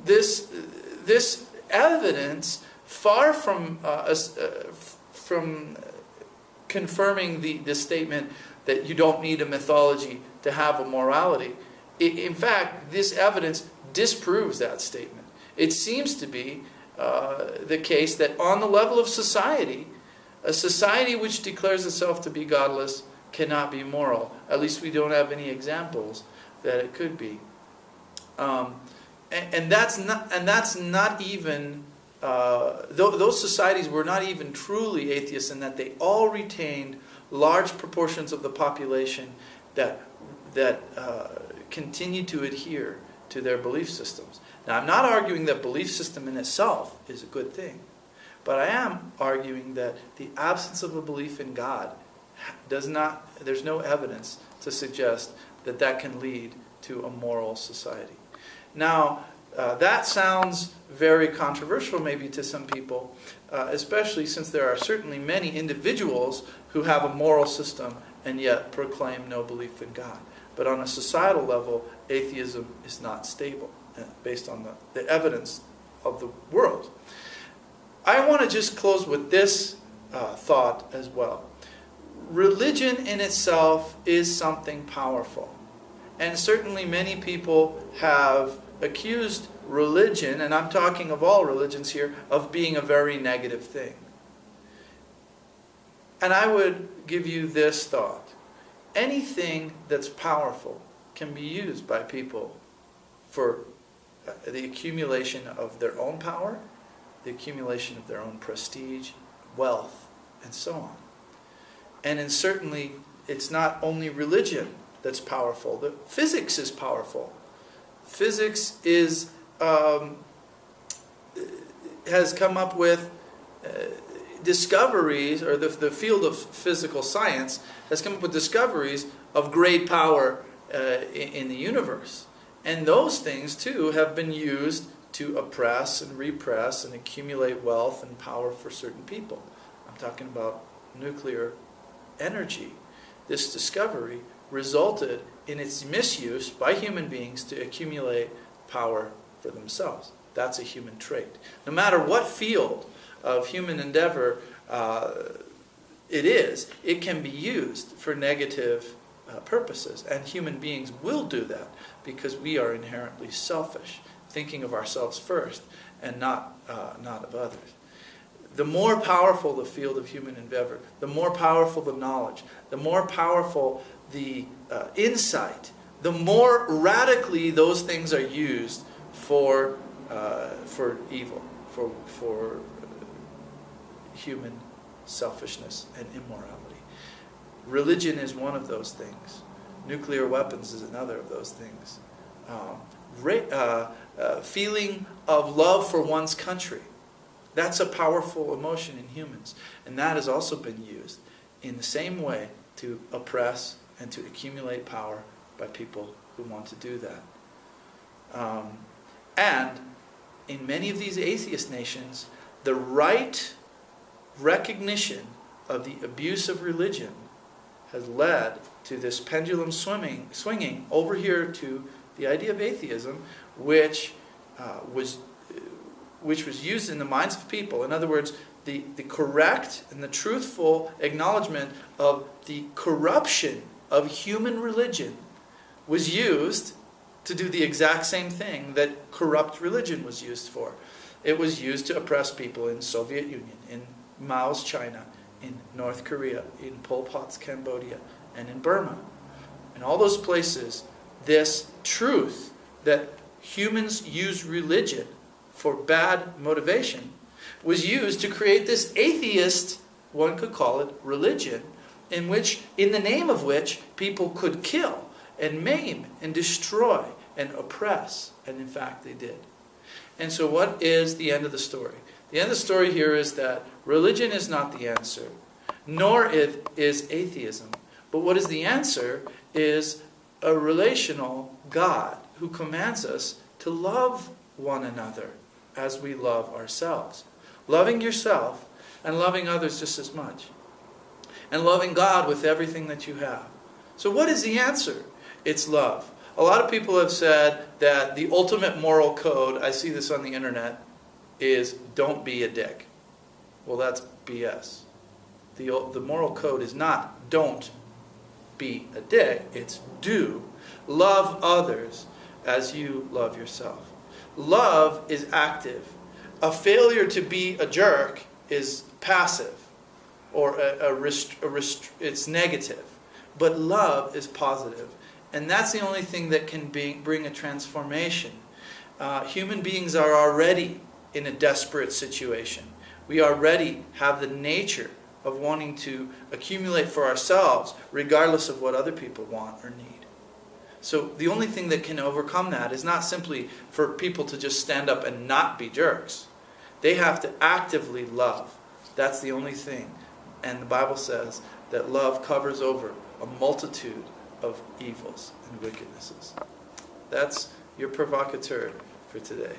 this evidence, far from confirming the statement that you don't need a mythology to have a morality, in fact, this evidence disproves that statement. It seems to be the case that on the level of society, a society which declares itself to be godless cannot be moral. At least we don't have any examples that it could be. And that's not even those societies were not even truly atheists, in that they all retained large proportions of the population that continued to adhere to their belief systems. Now, I'm not arguing that belief system in itself is a good thing, but I am arguing that the absence of a belief in God there's no evidence to suggest that that can lead to a moral society. Now, that sounds very controversial maybe to some people, especially since there are certainly many individuals who have a moral system and yet proclaim no belief in God. But on a societal level, atheism is not stable, based on the evidence of the world. I want to just close with this thought as well. Religion in itself is something powerful. And certainly many people have accused religion, and I'm talking of all religions here, of being a very negative thing. And I would give you this thought. Anything that's powerful can be used by people for the accumulation of their own power, the accumulation of their own prestige, wealth, and so on. And certainly, it's not only religion that's powerful. The physics is powerful. Physics is has come up with discoveries, or the field of physical science has come up with discoveries of great power in the universe. And those things, too, have been used to oppress and repress and accumulate wealth and power for certain people. I'm talking about nuclear energy. This discovery resulted in its misuse by human beings to accumulate power for themselves. That's a human trait. No matter what field of human endeavor it can be used for negative purposes. And human beings will do that because we are inherently selfish, thinking of ourselves first and not of others. The more powerful the field of human endeavor, the more powerful the knowledge, the more powerful the insight, the more radically those things are used for evil, for human selfishness and immorality. Religion is one of those things. Nuclear weapons is another of those things. Feeling of love for one's country. That's a powerful emotion in humans. And that has also been used in the same way to oppress and to accumulate power by people who want to do that. And in many of these atheist nations, the right recognition of the abuse of religion has led to this pendulum swinging over here to the idea of atheism, which was used in the minds of people. In other words, the correct and the truthful acknowledgement of the corruption of human religion was used to do the exact same thing that corrupt religion was used for. It was used to oppress people in Soviet Union, in Mao's China, in North Korea, in Pol Pot's Cambodia, and in Burma. In all those places, this truth that humans use religion for bad motivation was used to create this atheist, one could call it, religion, in the name of which people could kill and maim and destroy and oppress. And in fact, they did. And so what is the end of the story? The end of the story here is that religion is not the answer, nor is atheism. But what is the answer is a relational God who commands us to love one another as we love ourselves. Loving yourself and loving others just as much. And loving God with everything that you have. So what is the answer? It's love. A lot of people have said that the ultimate moral code, I see this on the internet, is don't be a dick. Well, that's BS. The moral code is not don't be a dick, it's do. Love others as you love yourself. Love is active. A failure to be a jerk is passive, or it's negative. But love is positive. And that's the only thing that can bring a transformation. Human beings are already in a desperate situation. We already have the nature of wanting to accumulate for ourselves, regardless of what other people want or need. So the only thing that can overcome that is not simply for people to just stand up and not be jerks. They have to actively love. That's the only thing. And the Bible says that love covers over a multitude of evils and wickednesses. That's your provocateur for today.